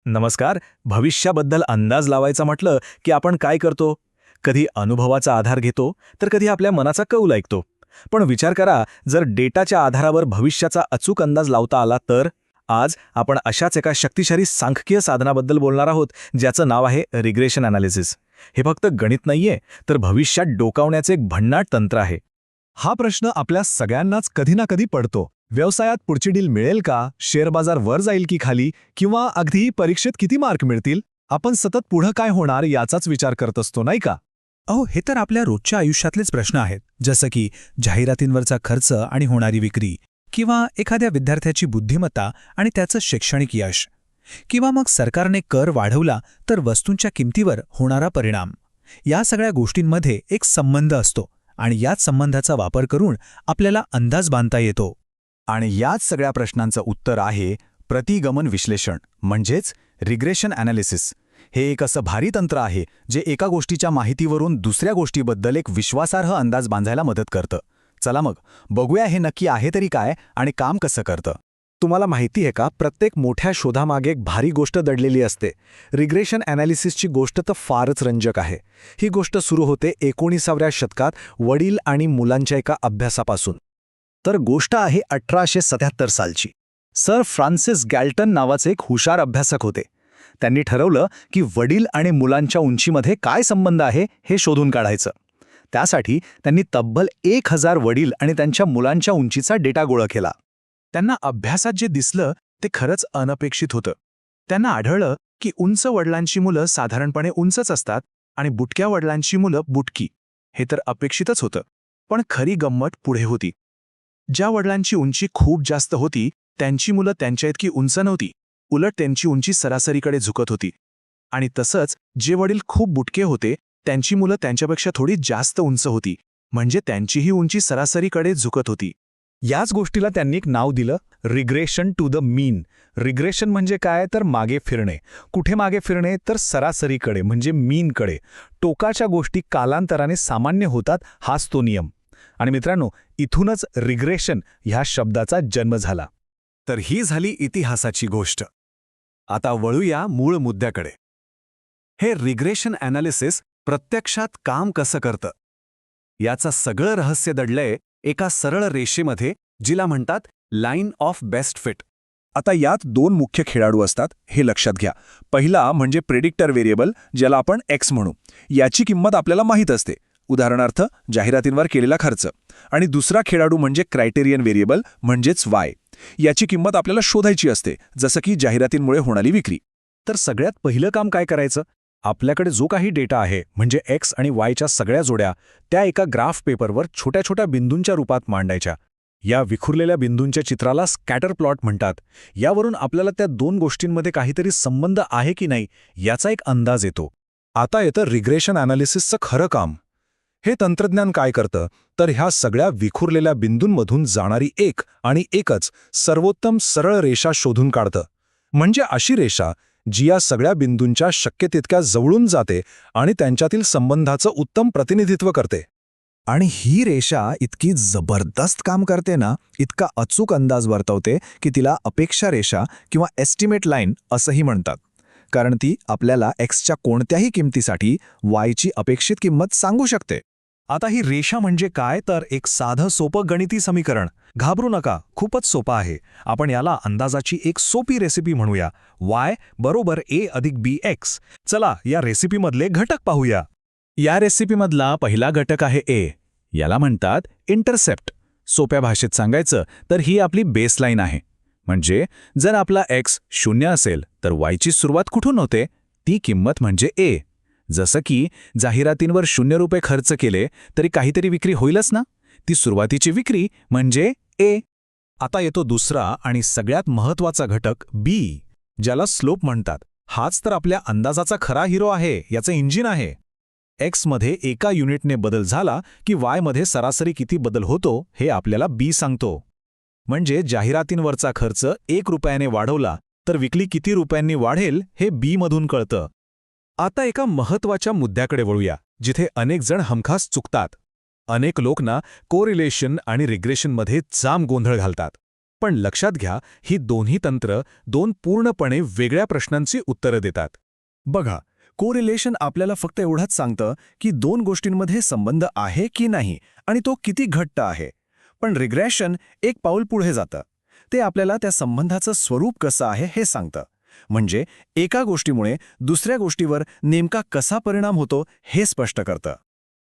नमस्कार. भविष्याबद्दल अंदाज लावायचा म्हटलं की आपण काय करतो? कधी अनुभवाचा आधार घेतो, तर कधी आपल्या मनाचा कौल ऐकतो. पण विचार करा, जर डेटाच्या आधारावर भविष्याचा अचूक अंदाज लावता आला तर? आज आपण अशाच एका शक्तिशाली सांख्यिकीय साधनाबद्दल बोलणार आहोत, ज्याचं नाव आहे रिग्रेशन अनालिसिस. हे फक्त गणित नाहीये, तर भविष्यात डोकावण्याचे एक भन्नाट तंत्र आहे. हा प्रश्न आपल्या सगळ्यांनाच कधी ना कधी पडतो. व्यवसायात पुढची डील मिळेल का? शेअर बाजार वर जाईल की खाली? किंवा अगदी परीक्षेत किती मार्क मिळतील? आपण सतत पुढं काय होणार याचाच विचार करत असतो, नाही का? हे तर आपल्या रोजच्या आयुष्यातलेच प्रश्न आहेत, जसं की जाहिरातींवरचा खर्च आणि होणारी विक्री, किंवा एखाद्या विद्यार्थ्याची बुद्धिमत्ता आणि त्याचं शैक्षणिक यश, किंवा मग सरकारने कर वाढवला तर वस्तूंच्या किमतीवर होणारा परिणाम. या सगळ्या गोष्टींमध्ये एक संबंध असतो आणि याच संबंधाचा वापर करून आपल्याला अंदाज बांधता येतो. आणि याच सगळ्या प्रश्नांचं उत्तर आहे प्रतिगमन विश्लेषण, म्हणजेच रिग्रेशन अनालिसिस. हे एक असं भारी तंत्र आहे जे एका गोष्टीच्या माहितीवरून दुसऱ्या गोष्टीबद्दल एक विश्वासार्ह अंदाज बांधायला मदत करतं. चला मग बघूया हे नक्की आहे तरी काय आणि काम कसं करतं. तुम्हाला माहिती आहे का, प्रत्येक मोठ्या शोधामागे एक भारी गोष्ट दडलेली असते. रिग्रेशन अनालिसिसची गोष्ट तर फारच रंजक आहे. ही गोष्ट सुरू होते 19व्या शतकात वडील आणि मुलांच्या एका अभ्यासापासून. तर गोष्ट आहे 1877 सालची. सर फ्रान्सिस गॅल्टन नावाचे एक हुशार अभ्यासक होते. त्यांनी ठरवलं की वडील आणि मुलांच्या उंचीमध्ये काय संबंध आहे हे शोधून काढायचं. त्यासाठी त्यांनी तब्बल 1000 वडील आणि त्यांच्या मुलांच्या उंचीचा डेटा गोळा केला. त्यांना अभ्यासात जे दिसलं ते खरंच अनपेक्षित होतं. त्यांना आढळलं की उंच वडिलांची मुलं साधारणपणे उंचच असतात आणि बुटक्या वडिलांची मुलं बुटकी. हे तर अपेक्षितच होतं. पण खरी गंमत पुढे होती. ज्या वडिलांची उंची खूप जास्त होती त्यांची मुलं त्यांच्या इतकी उंच नव्हती, उलट त्यांची उंची सरासरीकडे झुकत होती. आणि तसंच जे वडील खूप बुटके होते त्यांची मुलं त्यांच्यापेक्षा थोडी जास्त उंच होती, म्हणजे त्यांचीही उंची सरासरीकडे झुकत होती. याच गोष्टीला त्यांनी एक नाव दिलं, regression to the mean. Regression म्हणजे काय, तर मागे फिरणे. कुठे मागे फिरणे, तर सरासरीकडे म्हणजे मीनकडे. टोकाच्या गोष्टी कालांतराने सामान्य होतात, हाच तो नियम. आणि मित्रांनो, इथूनच रिग्रेशन ह्या शब्दाचा जन्म झाला. तर ही झाली इतिहासाची गोष्ट. आता वळूया मूळ मुद्द्याकडे. हे रिग्रेशन अनालिसिस प्रत्यक्षात काम कसं करतं? याचं सगळं रहस्य दडलंय एका सरळ रेषेमध्ये, जिला म्हणतात लाईन ऑफ बेस्ट फिट. आता यात दोन मुख्य खेळाडू असतात, हे लक्षात घ्या. पहिला म्हणजे प्रेडिक्टर व्हेरिएबल, ज्याला आपण एक्स म्हणू. याची किंमत आपल्याला माहीत असते, उदाहरणार्थ जाहिरातींवर केलेला खर्च. आणि दुसरा खेळाडू म्हणजे क्रायटेरियन व्हेरिएबल, म्हणजेच वाय. याची किंमत आपल्याला शोधायची असते, जसं की जाहिरातींमुळे होणारी विक्री. तर सगळ्यात पहिलं काम काय करायचं? आपल्याकडे जो काही डेटा आहे, म्हणजे एक्स आणि वायच्या सगळ्या जोड्या, त्या एका ग्राफ पेपरवर छोट्या छोट्या बिंदूंच्या रूपात मांडायच्या. या विखुरलेल्या बिंदूंच्या चित्राला स्कॅटर प्लॉट म्हणतात. यावरून आपल्याला त्या दोन गोष्टींमध्ये काहीतरी संबंध आहे की नाही याचा एक अंदाज येतो. आता येतं रिग्रेशन अनालिसिसचं खरं काम. हे तंत्रज्ञान काय करतं, तर ह्या सगळ्या विखुरलेल्या बिंदूंमधून जाणारी एक आणि एकच सर्वोत्तम सरळ रेषा शोधून काढतं. म्हणजे अशी रेषा जी या सगळ्या बिंदूंच्या शक्य तितक्या जवळून जाते आणि त्यांच्यातील संबंधाचं उत्तम प्रतिनिधित्व करते. आणि ही रेषा इतकी जबरदस्त काम करते ना, इतका अचूक अंदाज वर्तवते की तिला अपेक्षा रेषा किंवा एस्टिमेट लाईन असंही म्हणतात. कारण ती आपल्याला एक्सच्या कोणत्याही किमतीसाठी वायची अपेक्षित किंमत सांगू शकते. आता ही रेषा म्हणजे काय, तर एक साधं सोपं गणिती समीकरण. घाबरू नका, खूपच सोपं आहे. आपण याला अंदाजाची एक सोपी रेसिपी म्हणूया. y बरोबर a अधिक bx. चला या रेसिपीमधले घटक पाहूया. या रेसिपीमधला पहिला घटक आहे ए. याला म्हणतात इंटरसेप्ट. सोप्या भाषेत सांगायचं तर ही आपली बेसलाईन आहे. म्हणजे जर आपला एक्स 0 असेल तर वायची सुरुवात कुठून होते? ती किंमत म्हणजे ए. जसं की जाहिरातींवर 0 रुपये खर्च केले तरी काहीतरी विक्री होईलच ना, ती सुरुवातीची विक्री म्हणजे ए. आता येतो दुसरा आणि सगळ्यात महत्त्वाचा घटक बी, ज्याला स्लोप म्हणतात. हाच तर आपल्या अंदाजाचा खरा हिरो आहे, याचं इंजिन आहे. एक्समध्ये एका युनिटने बदल झाला की वायमध्ये सरासरी किती बदल होतो हे आपल्याला बी सांगतो. म्हणजे जाहिरातींवरचा खर्च 1 रुपयाने वाढवला तर विक्री किती रुपयांनी वाढेल हे बी मधून कळतं. आता एका महत्त्वाच्या मुद्द्याकडे वळूया, जिथे अनेक जण हमखास चुकतात. अनेक लोक ना कोरिलेशन आणि रिग्रेशनमध्ये जाम गोंधळ घालतात. पण लक्षात घ्या, ही दोन्ही तंत्र दोन पूर्णपणे वेगळ्या प्रश्नांची उत्तरं देतात. बघा, कोरिलेशन आपल्याला फक्त एवढंच सांगतं की दोन गोष्टींमध्ये संबंध आहे की नाही आणि तो किती घट्ट आहे. पण रिग्रेशन एक पाऊल पुढे जातं. ते आपल्याला त्या संबंधाचं स्वरूप कसं आहे हे सांगतं. म्हणजे एका गोष्टीमुळे दुसऱ्या गोष्टीवर नेमका कसा परिणाम होतो हे स्पष्ट करतं.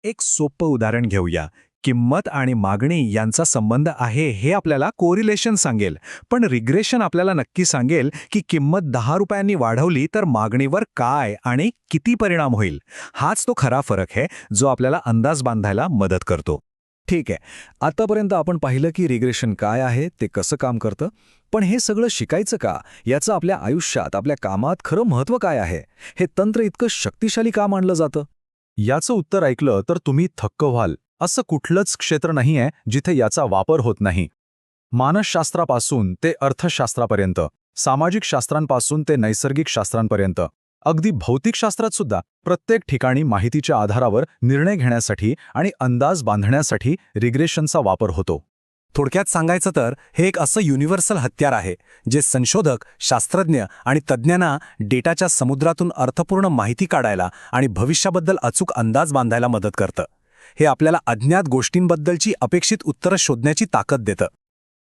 एक सोपं उदाहरण घेऊया. किंमत आणि मागणी यांचा संबंध आहे हे आपल्याला कोरिलेशन सांगेल, पण रिग्रेशन आपल्याला नक्की सांगेल की किंमत 10 रुपयांनी वाढवली तर मागणीवर काय आणि किती परिणाम होईल. हाच तो खरा फरक आहे जो आपल्याला अंदाज बांधायला मदत करतो. ठीक आहे, आतापर्यंत आपण पाहिलं की रिग्रेशन काय आहे, ते कसं काम करतं. पण हे सगळं शिकायचं का? याचं आपल्या आयुष्यात, आपल्या कामात खरं महत्त्व काय आहे? हे तंत्र इतकं शक्तिशाली का मानलं जातं? याचं उत्तर ऐकलं तर तुम्ही थक्क व्हाल. असं कुठलंच क्षेत्र नाहीये जिथे याचा वापर होत नाही. मानसशास्त्रापासून ते अर्थशास्त्रापर्यंत, सामाजिक शास्त्रांपासून ते नैसर्गिक शास्त्रांपर्यंत, अगदी भौतिकशास्त्रात सुद्धा प्रत्येक ठिकाणी माहितीच्या आधारावर निर्णय घेण्यासाठी आणि अंदाज बांधण्यासाठी रिग्रेशनचा वापर होतो. थोडक्यात सांगायचं तर हे एक असं युनिव्हर्सल हत्यार आहे जे संशोधक, शास्त्रज्ञ आणि तज्ज्ञांना डेटाच्या समुद्रातून अर्थपूर्ण माहिती काढायला आणि भविष्याबद्दल अचूक अंदाज बांधायला मदत करतं. हे आपल्याला अज्ञात गोष्टींबद्दलची अपेक्षित उत्तरं शोधण्याची ताकद देतं.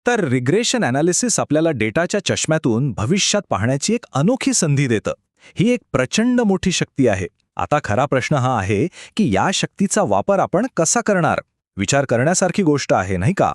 तर रिग्रेशन ॲनालिसिस आपल्याला डेटाच्या चष्म्यातून भविष्यात पाहण्याची एक अनोखी संधी देतं. ही एक प्रचंड मोठी शक्ती आहे. आता खरा प्रश्न हा आहे की या शक्तीचा वापर आपण कसा करणार? विचार करण्यासारखी गोष्ट आहे, नाही का?